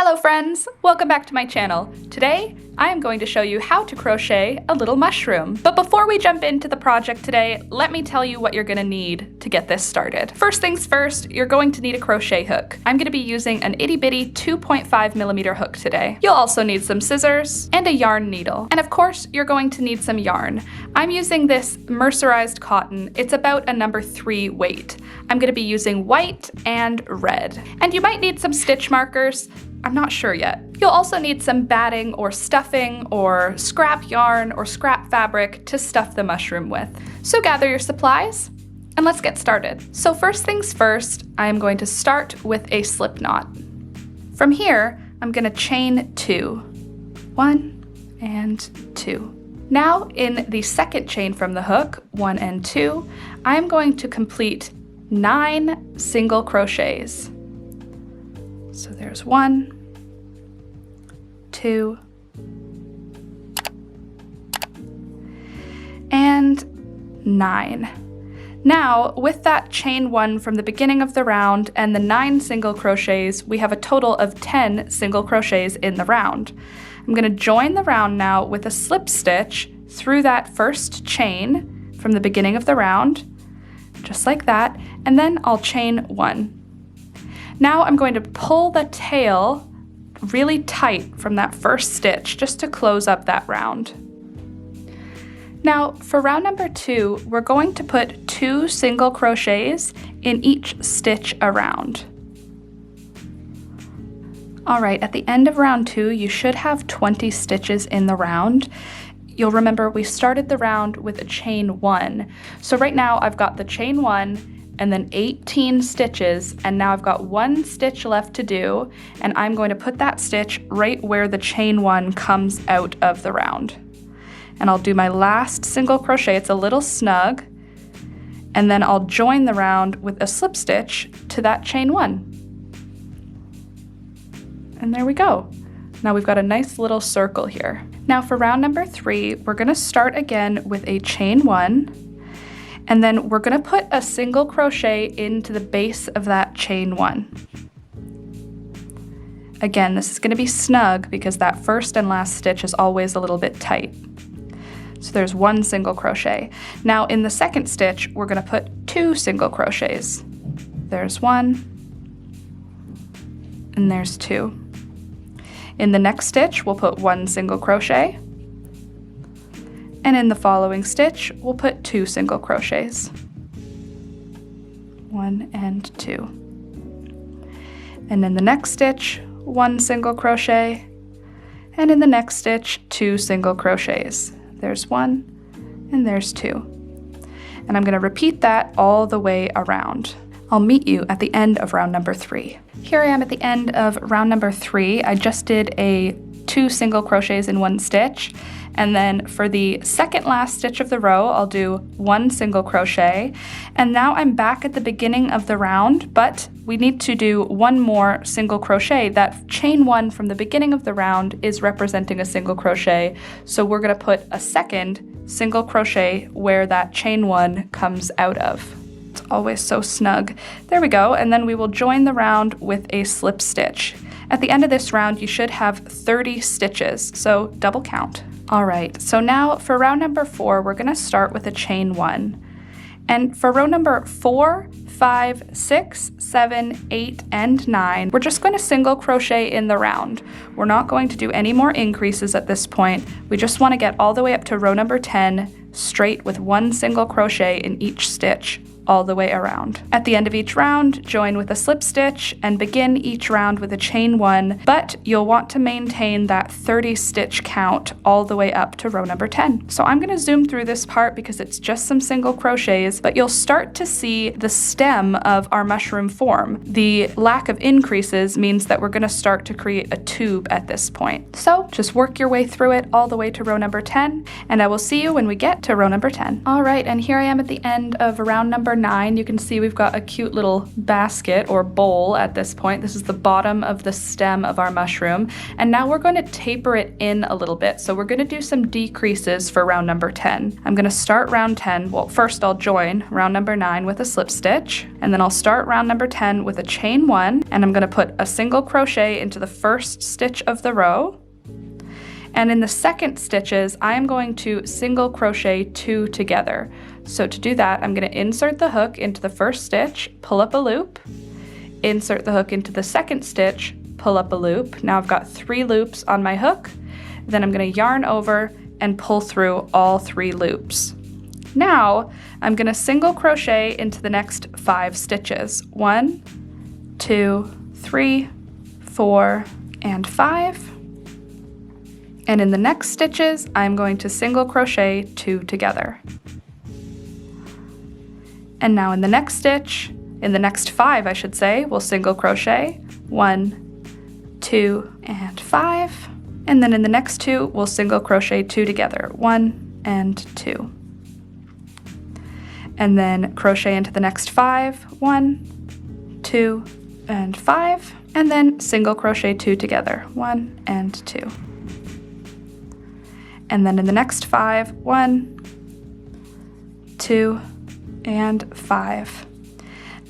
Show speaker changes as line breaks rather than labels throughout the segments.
Hello friends, welcome back to my channel. Today, I am going to show you how to crochet a little mushroom. But before we jump into the project today, let me tell you what you're gonna need to get this started. First things first, you're going to need a crochet hook. I'm gonna be using an itty bitty 2.5mm hook today. You'll also need some scissors and a yarn needle. And of course, you're going to need some yarn. I'm using this mercerized cotton. It's about a number 3 weight. I'm gonna be using white and red. And you might need some stitch markers. I'm not sure yet. You'll also need some batting or stuffing or scrap yarn or scrap fabric to stuff the mushroom with. So gather your supplies and let's get started. So first things first, I am going to start with a slip knot. From here, I'm going to chain 2. 1 and 2. Now in the second chain from the hook, 1 and 2, I'm going to complete 9 single crochets. So there's 1, 2, and 9. Now, with that chain 1 from the beginning of the round and the 9 single crochets, we have a total of 10 single crochets in the round. I'm going to join the round now with a slip stitch through that first chain from the beginning of the round, just like that, and then I'll chain 1. Now I'm going to pull the tail really tight from that first stitch just to close up that round. Now for round number 2, we're going to put 2 single crochets in each stitch around. Alright, at the end of round 2, you should have 20 stitches in the round. You'll remember we started the round with a chain 1. So right now I've got the chain 1 and then 18 stitches, and now I've got 1 stitch left to do, and I'm going to put that stitch right where the chain 1 comes out of the round. And I'll do my last single crochet, it's a little snug, and then I'll join the round with a slip stitch to that chain 1. And there we go. Now we've got a nice little circle here. Now for round number 3, we're gonna start again with a chain 1, and then we're gonna put a single crochet into the base of that chain 1. Again, this is gonna be snug because that first and last stitch is always a little bit tight. So there's 1 single crochet. Now in the second stitch, we're gonna put 2 single crochets. There's 1, and there's 2. In the next stitch, we'll put 1 single crochet. And in the following stitch, we'll put 2 single crochets. 1 and 2. And in the next stitch, 1 single crochet. And in the next stitch, 2 single crochets. There's 1 and there's 2. And I'm going to repeat that all the way around. I'll meet you at the end of round number 3. Here I am at the end of round number 3. I just did a 2 single crochets in 1 stitch. And then for the second last stitch of the row, I'll do 1 single crochet. And now I'm back at the beginning of the round, but we need to do 1 more single crochet. That chain 1 from the beginning of the round is representing a single crochet. So we're gonna put a second single crochet where that chain 1 comes out of. It's always so snug. There we go. And then we will join the round with a slip stitch. At the end of this round, you should have 30 stitches, so double count. All right, so now for round number 4, we're gonna start with a chain 1. And for row number 4, 5, 6, 7, 8, and 9, we're just going to single crochet in the round. We're not going to do any more increases at this point. We just want to get all the way up to row number 10, straight with 1 single crochet in each stitch, all the way around. At the end of each round, join with a slip stitch and begin each round with a chain 1, but you'll want to maintain that 30 stitch count all the way up to row number 10. So I'm going to zoom through this part because it's just some single crochets, but you'll start to see the stem of our mushroom form. The lack of increases means that we're going to start to create a tube at this point. So just work your way through it all the way to row number 10, and I will see you when we get to row number 10. All right, and here I am at the end of round number 9, you can see we've got a cute little basket or bowl at this point. This is the bottom of the stem of our mushroom. And now we're going to taper it in a little bit. So we're going to do some decreases for round number 10. I'm going to start round 10. Well, first I'll join round number 9 with a slip stitch, and then I'll start round number 10 with a chain 1, and I'm going to put a single crochet into the first stitch of the row. And in the second stitches, I am going to single crochet 2 together. So to do that, I'm going to insert the hook into the first stitch, pull up a loop, insert the hook into the second stitch, pull up a loop. Now I've got 3 loops on my hook. Then I'm going to yarn over and pull through all 3 loops. Now I'm going to single crochet into the next 5 stitches. 1, 2, 3, 4, and 5. And in the next stitches, I'm going to single crochet 2 together. And now in the next stitch, in the next 5 I should say, we'll single crochet 1, 2, and 5. And then in the next 2, we'll single crochet 2 together, 1 and 2. And then crochet into the next 5, 1, 2, and 5. And then single crochet 2 together, 1 and 2. And then in the next 5, 1, 2, and 5.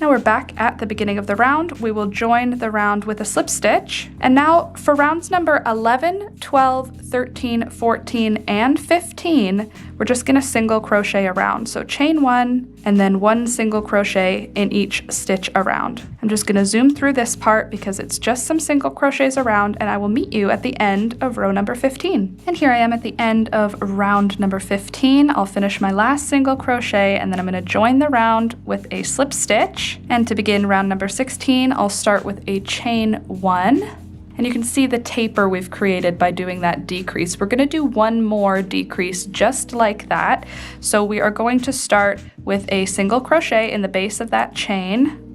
Now we're back at the beginning of the round. We will join the round with a slip stitch. And now for rounds number 11, 12, 13, 14, and 15, we're just going to single crochet around. So chain 1 and then 1 single crochet in each stitch around. I'm just going to zoom through this part because it's just some single crochets around, and I will meet you at the end of row number 15. And here I am at the end of round number 15. I'll finish my last single crochet, and then I'm going to join the round with a slip stitch. And to begin round number 16, I'll start with a chain 1. And you can see the taper we've created by doing that decrease. We're going to do one more decrease just like that. So we are going to start with a single crochet in the base of that chain.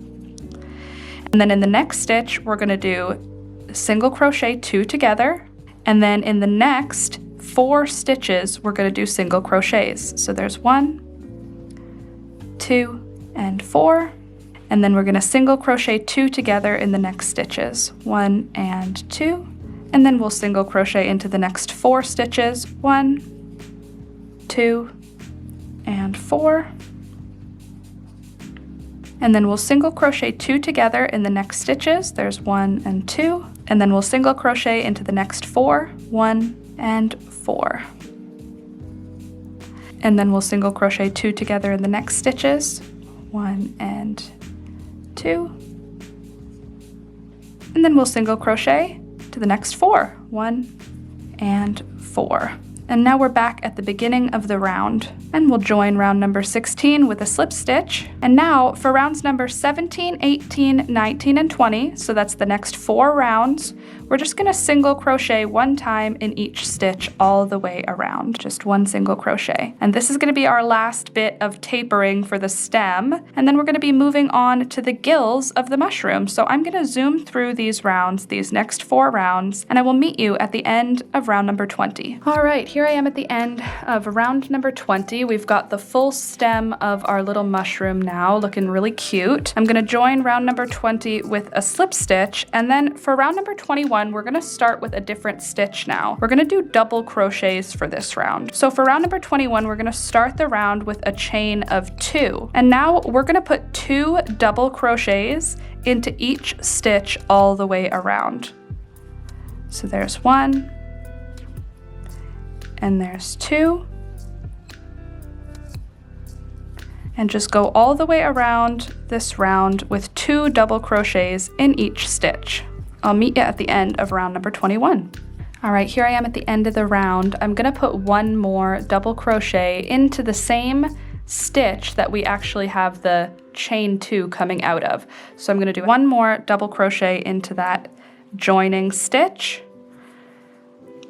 And then in the next stitch, we're going to do single crochet 2 together. And then in the next 4 stitches, we're going to do single crochets. So there's 1, 2, and 4. And then we're going to single crochet 2 together in the next stitches, 1 and 2. And then we'll single crochet into the next 4 stitches, 1, 2, and 4. And then we'll single crochet 2 together in the next stitches, there's 1 and 2. And then we'll single crochet into the next 4, 1 and 4. And then we'll single crochet 2 together in the next stitches, 1 and 2. And then we'll single crochet to the next 4, 1 and 4. And now we're back at the beginning of the round, and we'll join round number 16 with a slip stitch. And now for rounds number 17, 18, 19, and 20, so that's the next 4 rounds, we're just going to single crochet 1 time in each stitch all the way around, just 1 single crochet. And this is going to be our last bit of tapering for the stem, and then we're going to be moving on to the gills of the mushroom. So I'm going to zoom through these rounds, these next 4 rounds, and I will meet you at the end of round number 20. All right, here I am at the end of round number 20. We've got the full stem of our little mushroom now, looking really cute. I'm going to join round number 20 with a slip stitch, and then for round number 21, we're going to start with a different stitch now. We're going to do double crochets for this round. So for round number 21, we're going to start the round with a chain of 2. And now we're going to put 2 double crochets into each stitch all the way around. So there's 1, and there's 2. And just go all the way around this round with 2 double crochets in each stitch. I'll meet you at the end of round number 21. All right, here I am at the end of the round. I'm gonna put 1 more double crochet into the same stitch that we actually have the chain 2 coming out of. So I'm gonna do 1 more double crochet into that joining stitch,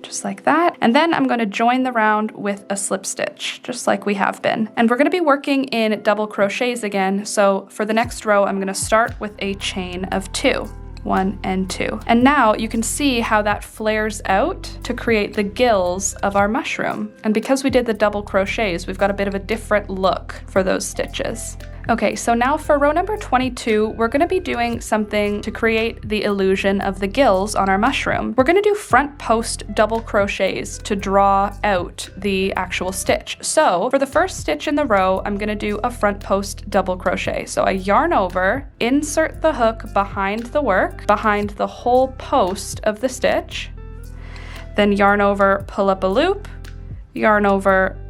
just like that. And then I'm going to join the round with a slip stitch, just like we have been. And we're going to be working in double crochets again. So for the next row, I'm going to start with a chain of 2. 1 and 2. And now you can see how that flares out to create the gills of our mushroom. And because we did the double crochets, we've got a bit of a different look for those stitches. Okay, so now for row number 22, we're going to be doing something to create the illusion of the gills on our mushroom. We're going to do front post double crochets to draw out the actual stitch. So for the first stitch in the row, I'm going to do a front post double crochet. So I yarn over, insert the hook behind the work, behind the whole post of the stitch, then yarn over, pull up a loop, yarn over,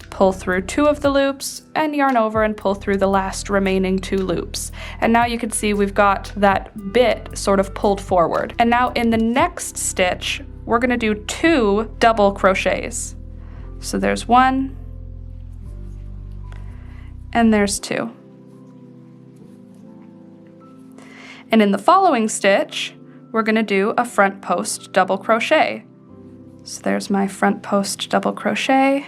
pull through 2 of the loops, and yarn over and pull through the last remaining 2 loops. And now you can see we've got that bit sort of pulled forward. And now in the next stitch, we're going to do 2 double crochets. So there's 1, and there's 2. And in the following stitch, we're going to do a front post double crochet. So there's my front post double crochet.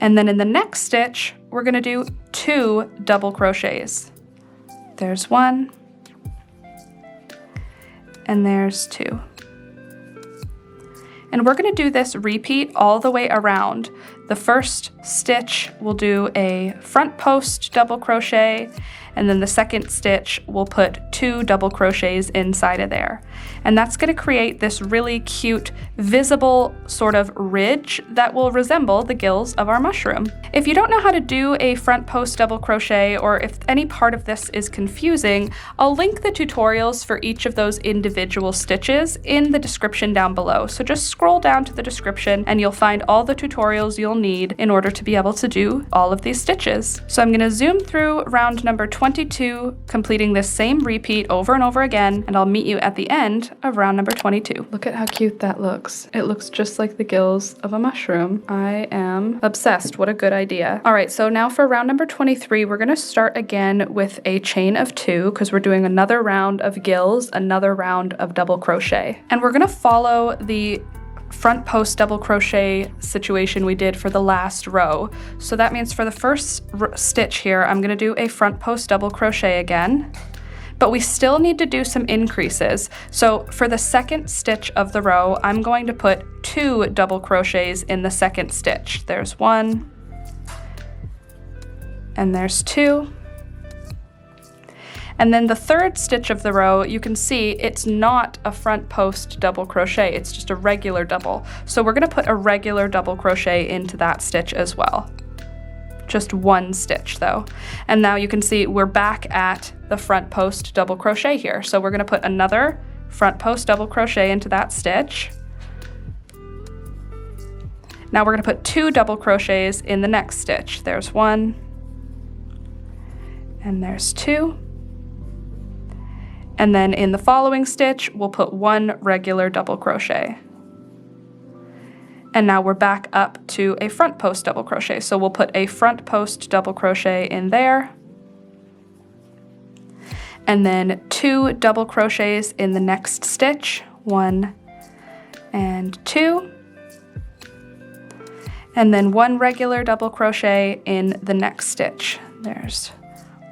And then in the next stitch, we're going to do 2 double crochets. There's 1, and there's 2. And we're going to do this repeat all the way around. The first stitch we'll do a front post double crochet, and then the second stitch we'll put 2 double crochets inside of there. And that's going to create this really cute visible sort of ridge that will resemble the gills of our mushroom. If you don't know how to do a front post double crochet, or if any part of this is confusing, I'll link the tutorials for each of those individual stitches in the description down below. So just scroll down to the description and you'll find all the tutorials you'll need in order to be able to do all of these stitches. So I'm going to zoom through round number 22, completing this same repeat over and over again, and I'll meet you at the end of round number 22. Look at how cute that looks. It looks just like the gills of a mushroom. I am obsessed. What a good idea. All right, so now for round number 23, we're going to start again with a chain of 2 because we're doing another round of gills, another round of double crochet. And we're going to follow the front post double crochet situation we did for the last row. So that means for the first stitch here, I'm going to do a front post double crochet again, but we still need to do some increases. So for the second stitch of the row, I'm going to put 2 double crochets in the second stitch. There's 1, and there's 2. And then the third stitch of the row, you can see it's not a front post double crochet, it's just a regular double. So we're going to put a regular double crochet into that stitch as well. Just 1 stitch though. And now you can see we're back at the front post double crochet here. So we're going to put another front post double crochet into that stitch. Now we're going to put 2 double crochets in the next stitch. There's 1, and there's 2. And then in the following stitch, we'll put 1 regular double crochet. And now we're back up to a front post double crochet. So we'll put a front post double crochet in there. And then 2 double crochets in the next stitch, 1 and 2. And then 1 regular double crochet in the next stitch. There's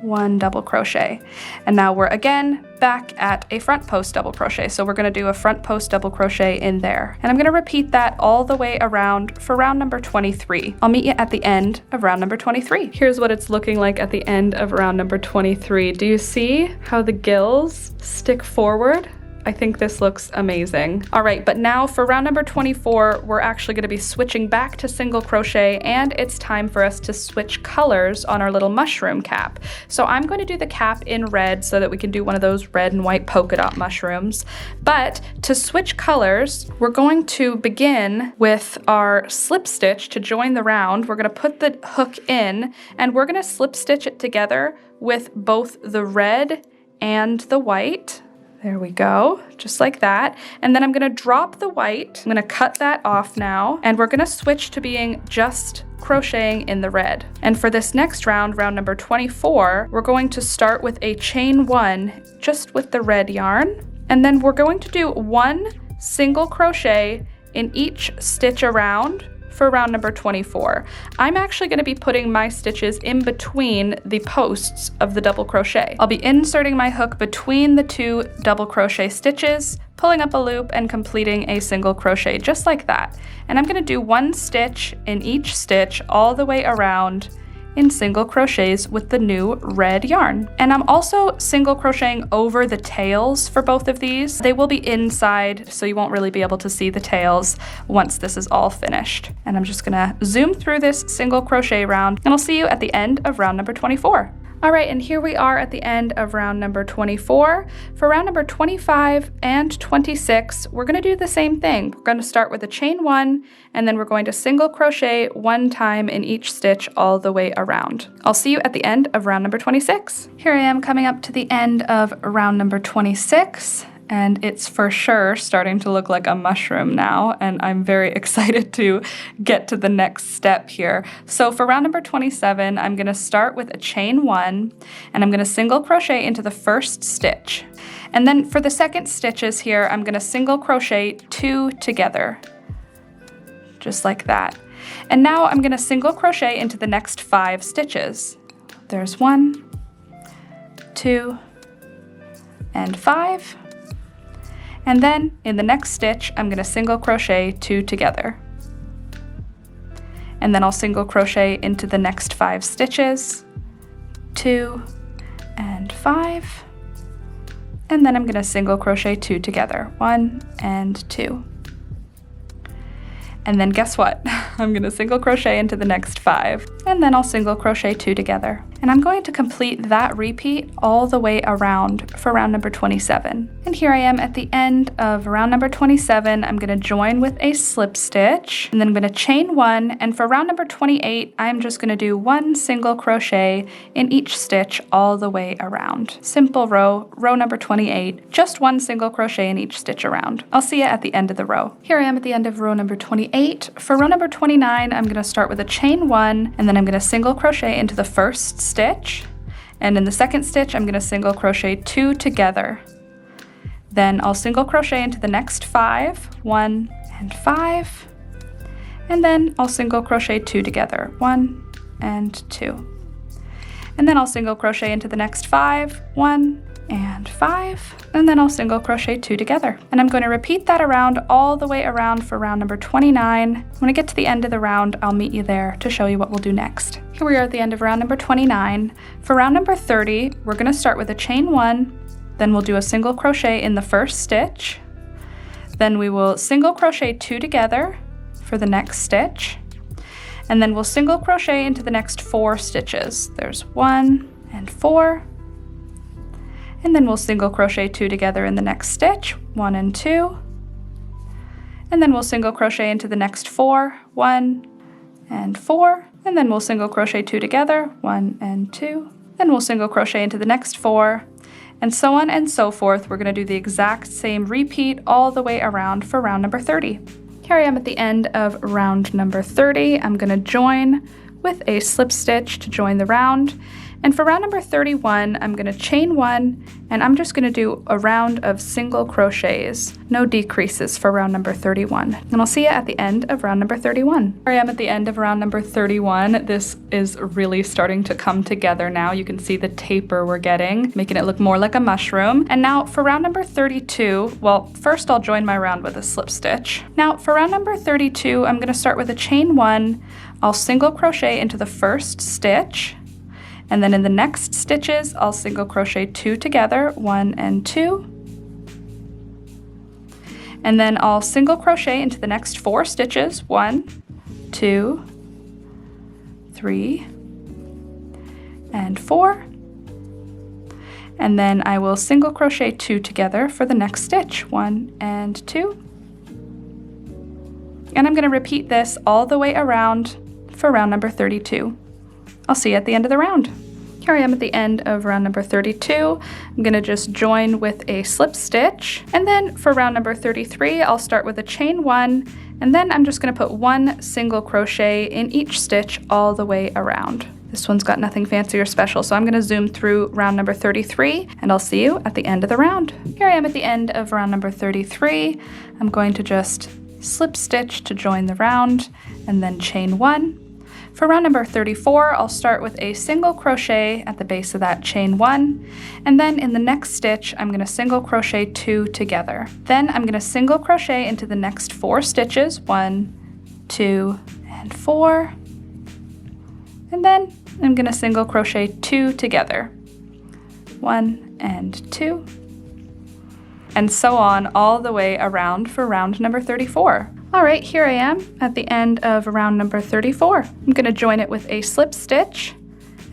1 double crochet. And now we're again back at a front post double crochet. So we're going to do a front post double crochet in there. And I'm going to repeat that all the way around for round number 23. I'll meet you at the end of round number 23. Here's what it's looking like at the end of round number 23. Do you see how the gills stick forward? I think this looks amazing. All right, but now for round number 24, we're actually going to be switching back to single crochet, and it's time for us to switch colors on our little mushroom cap. So I'm going to do the cap in red so that we can do one of those red and white polka dot mushrooms. But to switch colors, we're going to begin with our slip stitch to join the round. We're going to put the hook in, and we're going to slip stitch it together with both the red and the white. There we go, just like that. And then I'm going to drop the white. I'm going to cut that off now, and we're going to switch to being just crocheting in the red. And for this next round, round number 24, we're going to start with a chain 1 just with the red yarn. And then we're going to do 1 single crochet in each stitch around for round number 24. I'm actually going to be putting my stitches in between the posts of the double crochet. I'll be inserting my hook between the 2 double crochet stitches, pulling up a loop and completing a single crochet just like that. And I'm going to do 1 stitch in each stitch all the way around in single crochets with the new red yarn. And I'm also single crocheting over the tails for both of these. They will be inside, so you won't really be able to see the tails once this is all finished. And I'm just gonna zoom through this single crochet round, and I'll see you at the end of round number 24. All right, and here we are at the end of round number 24. For round number 25 and 26, we're gonna do the same thing. We're gonna start with a chain 1, and then we're going to single crochet 1 time in each stitch all the way around. I'll see you at the end of round number 26. Here I am coming up to the end of round number 26. And it's for sure starting to look like a mushroom now, and I'm very excited to get to the next step here. So for round number 27, I'm gonna start with a chain 1, and I'm gonna single crochet into the first stitch. And then for the second stitches here, I'm gonna single crochet 2 together, just like that. And now I'm gonna single crochet into the next 5 stitches. There's 1, 2, and 5. And then in the next stitch, I'm gonna single crochet 2 together. And then I'll single crochet into the next 5 stitches, 2 and 5. And then I'm gonna single crochet 2 together, 1 and 2. And then guess what? I'm gonna single crochet into the next 5, and then I'll single crochet 2 together. And I'm going to complete that repeat all the way around for round number 27. And here I am at the end of round number 27. I'm gonna join with a slip stitch, and then I'm gonna chain 1, and for round number 28, I'm just gonna do 1 single crochet in each stitch all the way around. Simple row, row number 28, just 1 single crochet in each stitch around. I'll see you at the end of the row. Here I am at the end of row number 28. For row number 29, I'm gonna start with a chain 1, and then I'm gonna single crochet into the first stitch, and in the second stitch I'm going to single crochet 2 together. Then I'll single crochet into the next 5, 1 and 5, and then I'll single crochet 2 together, 1 and 2. And then I'll single crochet into the next 5, 1 and 5, and then I'll single crochet 2 together. And I'm going to repeat that around all the way around for round number 29. When I get to the end of the round, I'll meet you there to show you what we'll do next. Here we are at the end of round number 29. For round number 30, we're going to start with a chain 1, then we'll do a single crochet in the first stitch, then we will single crochet 2 together for the next stitch, and then we'll single crochet into the next 4 stitches. There's 1 and 4, and then we'll single crochet 2 together in the next stitch, 1 and 2, and then we'll single crochet into the next 4, 1 and 4, and then we'll single crochet 2 together, 1 and 2, then we'll single crochet into the next 4, and so on and so forth. We're going to do the exact same repeat all the way around for round number 30. Here I am at the end of round number 30. I'm going to join with a slip stitch to join the round. And for round number 31, I'm going to chain 1, and I'm just going to do a round of single crochets, no decreases for round number 31. And I'll see you at the end of round number 31. Here I am at the end of round number 31. This is really starting to come together now. You can see the taper we're getting, making it look more like a mushroom. And now for round number 32, well, first I'll join my round with a slip stitch. Now for round number 32, I'm going to start with a chain 1. I'll single crochet into the first stitch, and then in the next stitches, I'll single crochet 2 together, 1 and 2. And then I'll single crochet into the next 4 stitches, 1, 2, 3, and 4. And then I will single crochet 2 together for the next stitch, 1 and 2. And I'm going to repeat this all the way around for round number 32. I'll see you at the end of the round. Here I am at the end of round number 32. I'm going to just join with a slip stitch. And then for round number 33, I'll start with a chain 1, and then I'm just going to put 1 single crochet in each stitch all the way around. This one's got nothing fancy or special, so I'm going to zoom through round number 33, and I'll see you at the end of the round. Here I am at the end of round number 33. I'm going to just slip stitch to join the round, and then chain 1. For round number 34, I'll start with a single crochet at the base of that chain 1, and then in the next stitch, I'm going to single crochet 2 together. Then I'm going to single crochet into the next 4 stitches, 1, 2, and 4, and then I'm gonna single crochet 2 together. 1 and 2. And so on all the way around for round number 34. All right, here I am at the end of round number 34. I'm gonna join it with a slip stitch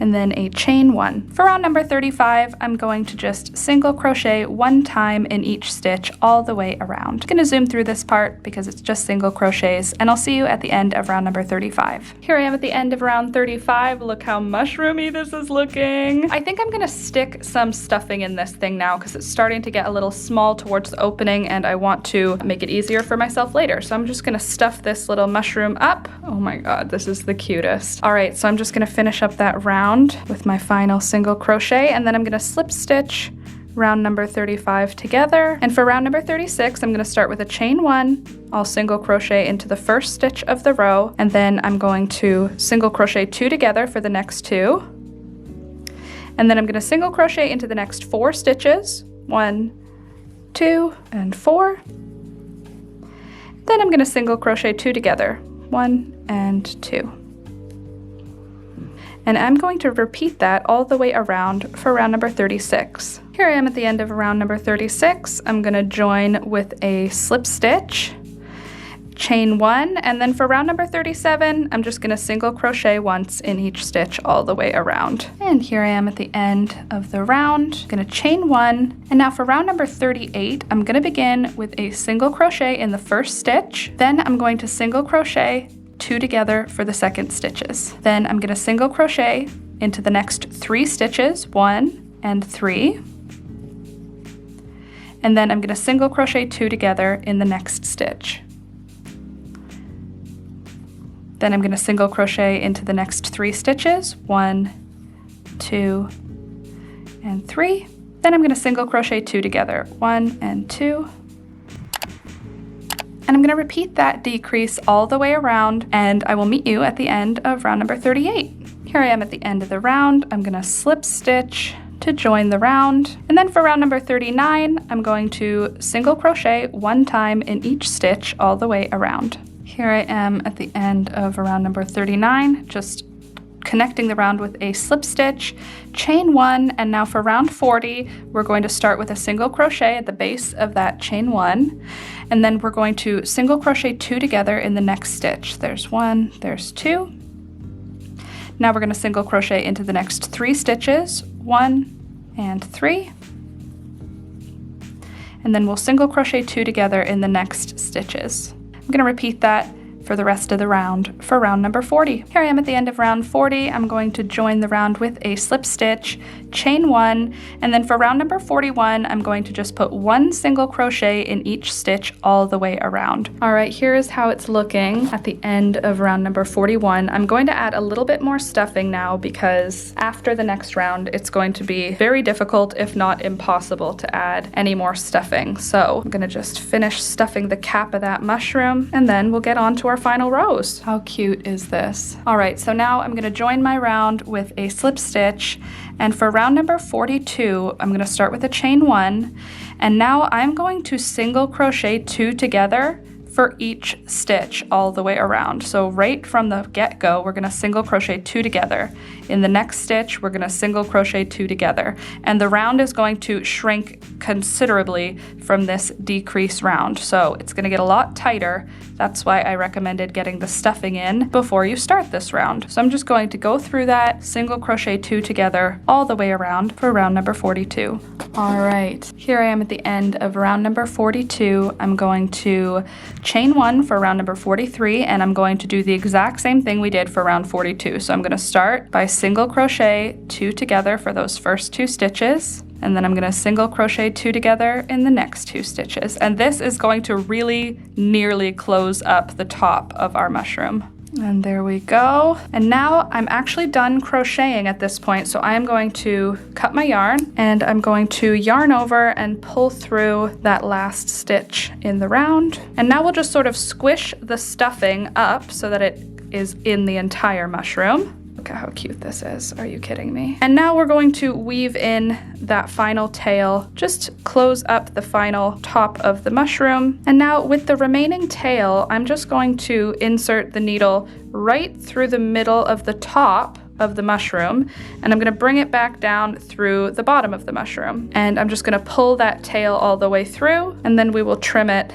and then a chain 1. For round number 35, I'm going to just single crochet 1 time in each stitch all the way around. I'm gonna zoom through this part because it's just single crochets, and I'll see you at the end of round number 35. Here I am at the end of round 35. Look how mushroomy this is looking. I think I'm gonna stick some stuffing in this thing now because it's starting to get a little small towards the opening and I want to make it easier for myself later. So I'm just gonna stuff this little mushroom up. Oh my God, this is the cutest. All right, so I'm just gonna finish up that round with my final single crochet, and then I'm going to slip stitch round number 35 together. And for round number 36, I'm going to start with a chain 1. I'll single crochet into the first stitch of the row, and then I'm going to single crochet 2 together for the next 2. And then I'm going to single crochet into the next 4 stitches. 1, 2, and 4. Then I'm going to single crochet 2 together. 1 and 2. And I'm going to repeat that all the way around for round number 36. Here I am at the end of round number 36. I'm gonna join with a slip stitch, chain 1, and then for round number 37, I'm just gonna single crochet once in each stitch all the way around. And here I am at the end of the round. I'm gonna chain 1, and now for round number 38, I'm gonna begin with a single crochet in the first stitch. Then I'm going to single crochet 2 together for the second stitches. Then I'm going to single crochet into the next 3 stitches, 1 and 3. And then I'm going to single crochet 2 together in the next stitch. Then I'm going to single crochet into the next 3 stitches, 1, 2, and 3. Then I'm going to single crochet 2 together, 1 and 2. And I'm going to repeat that decrease all the way around, and I will meet you at the end of round number 38. Here I am at the end of the round. I'm going to slip stitch to join the round. And then for round number 39, I'm going to single crochet 1 time in each stitch all the way around. Here I am at the end of round number 39, just connecting the round with a slip stitch, chain 1, and now for round 40, we're going to start with a single crochet at the base of that chain 1, and then we're going to single crochet 2 together in the next stitch. There's 1, there's 2. Now we're going to single crochet into the next 3 stitches, 1 and 3. And then we'll single crochet 2 together in the next stitches. I'm going to repeat that for the rest of the round for round number 40. Here I am at the end of round 40. I'm going to join the round with a slip stitch, chain 1, and then for round number 41, I'm going to just put 1 single crochet in each stitch all the way around. All right, here is how it's looking at the end of round number 41. I'm going to add a little bit more stuffing now because after the next round, it's going to be very difficult, if not impossible, to add any more stuffing. So I'm gonna just finish stuffing the cap of that mushroom, and then we'll get on to our final rows. How cute is this? All right, so now I'm gonna join my round with a slip stitch, and for round number 42, I'm gonna start with a chain 1, and now I'm going to single crochet 2 together for each stitch all the way around. So right from the get-go, we're gonna single crochet 2 together. In the next stitch, we're gonna single crochet 2 together. And the round is going to shrink considerably from this decrease round. So it's gonna get a lot tighter. That's why I recommended getting the stuffing in before you start this round. So I'm just going to go through that, single crochet 2 together all the way around for round number 42. All right, here I am at the end of round number 42. I'm going to chain 1 for round number 43, and I'm going to do the exact same thing we did for round 42. So I'm going to start by single crochet 2 together for those first 2 stitches, and then I'm going to single crochet 2 together in the next 2 stitches. And this is going to really nearly close up the top of our mushroom. And there we go. And now I'm actually done crocheting at this point, so I am going to cut my yarn, and I'm going to yarn over and pull through that last stitch in the round. And now we'll just sort of squish the stuffing up so that it is in the entire mushroom. Look at how cute this is. Are you kidding me? And now we're going to weave in that final tail, just close up the final top of the mushroom. And now with the remaining tail, I'm just going to insert the needle right through the middle of the top of the mushroom, and I'm gonna bring it back down through the bottom of the mushroom. And I'm just gonna pull that tail all the way through, and then we will trim it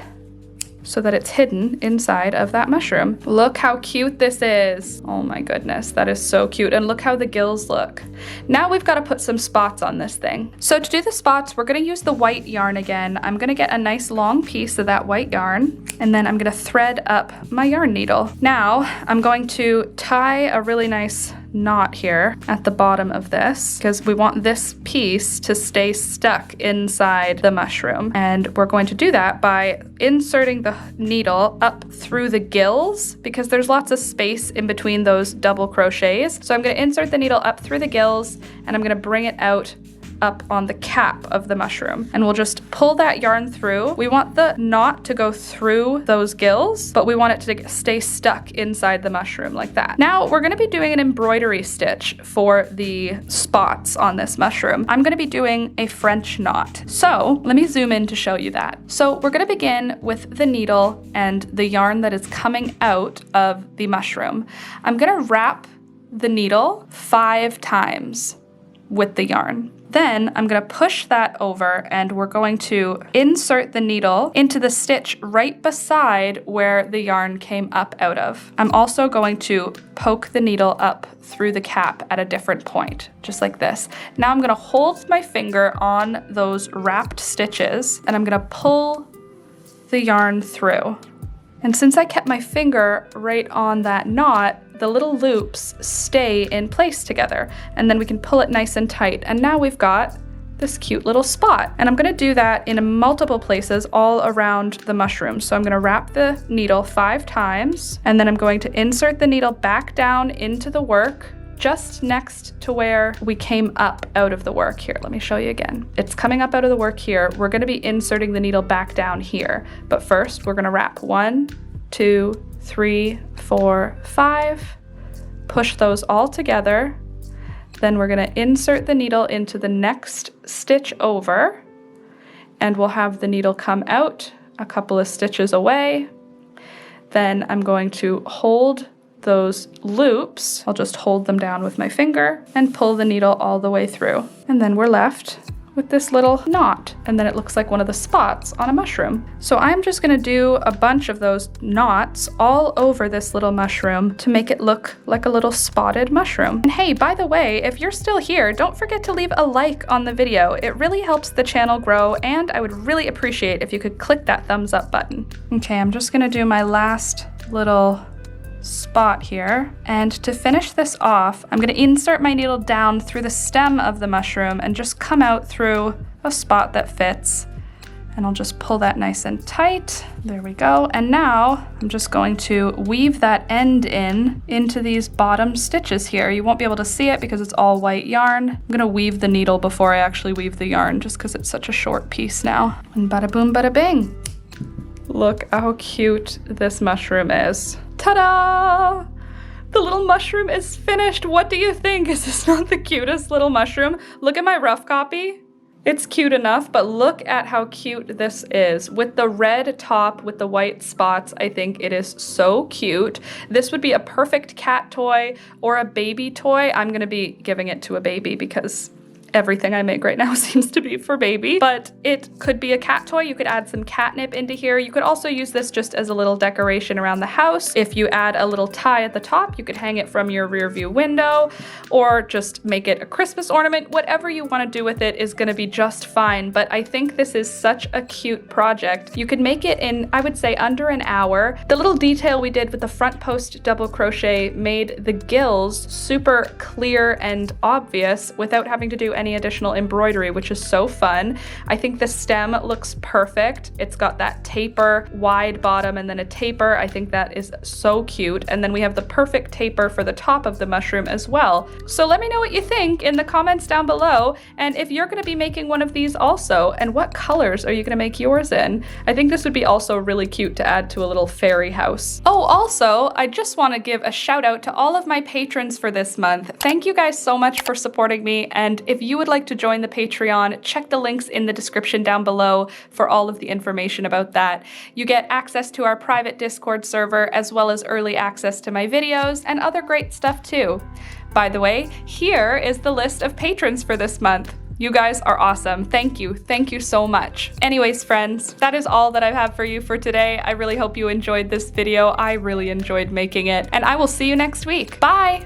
so that it's hidden inside of that mushroom. Look how cute this is. Oh my goodness, that is so cute. And look how the gills look. Now we've got to put some spots on this thing. So to do the spots, we're gonna use the white yarn again. I'm gonna get a nice long piece of that white yarn, and then I'm gonna thread up my yarn needle. Now I'm going to tie a really nice knot here at the bottom of this because we want this piece to stay stuck inside the mushroom. And we're going to do that by inserting the needle up through the gills because there's lots of space in between those double crochets. So I'm going to insert the needle up through the gills, and I'm going to bring it out up on the cap of the mushroom, and we'll just pull that yarn through. We want the knot to go through those gills, but we want it to stay stuck inside the mushroom like that. Now we're going to be doing an embroidery stitch for the spots on this mushroom. I'm going to be doing a French knot. So let me zoom in to show you that. So we're going to begin with the needle and the yarn that is coming out of the mushroom. I'm going to wrap the needle 5 times with the yarn. Then I'm going to push that over, and we're going to insert the needle into the stitch right beside where the yarn came up out of. I'm also going to poke the needle up through the cap at a different point, just like this. Now I'm going to hold my finger on those wrapped stitches, and I'm going to pull the yarn through. And since I kept my finger right on that knot, the little loops stay in place together, and then we can pull it nice and tight. And now we've got this cute little spot. And I'm gonna do that in multiple places all around the mushroom. So I'm gonna wrap the needle 5 times, and then I'm going to insert the needle back down into the work just next to where we came up out of the work. Here, let me show you again. It's coming up out of the work here. We're gonna be inserting the needle back down here. But first, we're gonna wrap 1, 2, 3, 4, 5, push those all together. Then we're gonna insert the needle into the next stitch over, and we'll have the needle come out a couple of stitches away. Then I'm going to hold those loops. I'll just hold them down with my finger and pull the needle all the way through. And then we're left with this little knot, and then it looks like one of the spots on a mushroom. So I'm just gonna do a bunch of those knots all over this little mushroom to make it look like a little spotted mushroom. And hey, by the way, if you're still here, don't forget to leave a like on the video. It really helps the channel grow, and I would really appreciate if you could click that thumbs up button. Okay, I'm just gonna do my last little spot here, and to finish this off, I'm going to insert my needle down through the stem of the mushroom and just come out through a spot that fits, and I'll just pull that nice and tight. There we go. And now I'm just going to weave that end into these bottom stitches here. You won't be able to see it because it's all white yarn. I'm going to weave the needle before I actually weave the yarn just because it's such a short piece now. And bada boom bada bing. Look how cute this mushroom is. Ta-da! The little mushroom is finished. What do you think? Is this not the cutest little mushroom? Look at my rough copy. It's cute enough, but look at how cute this is. With the red top with the white spots, I think it is so cute. This would be a perfect cat toy or a baby toy. I'm gonna be giving it to a baby because everything I make right now seems to be for baby, but it could be a cat toy. You could add some catnip into here. You could also use this just as a little decoration around the house. If you add a little tie at the top, you could hang it from your rear view window or just make it a Christmas ornament. Whatever you want to do with it is going to be just fine, but I think this is such a cute project. You could make it in, I would say, under an hour. The little detail we did with the front post double crochet made the gills super clear and obvious without having to do any additional embroidery, which is so fun. I think the stem looks perfect. It's got that taper, wide bottom, and then a taper. I think that is so cute. And then we have the perfect taper for the top of the mushroom as well. So let me know what you think in the comments down below, and if you're going to be making one of these also, and what colors are you going to make yours in? I think this would be also really cute to add to a little fairy house. Oh, also, I just want to give a shout out to all of my patrons for this month. Thank you guys so much for supporting me, and if you would like to join the Patreon, check the links in the description down below for all of the information about that. You get access to our private Discord server, as well as early access to my videos and other great stuff too. By the way, here is the list of patrons for this month. You guys are awesome. Thank you so much. Anyways, friends, that is all that I have for you for today. I really hope you enjoyed this video. I really enjoyed making it, and I will see you next week. Bye!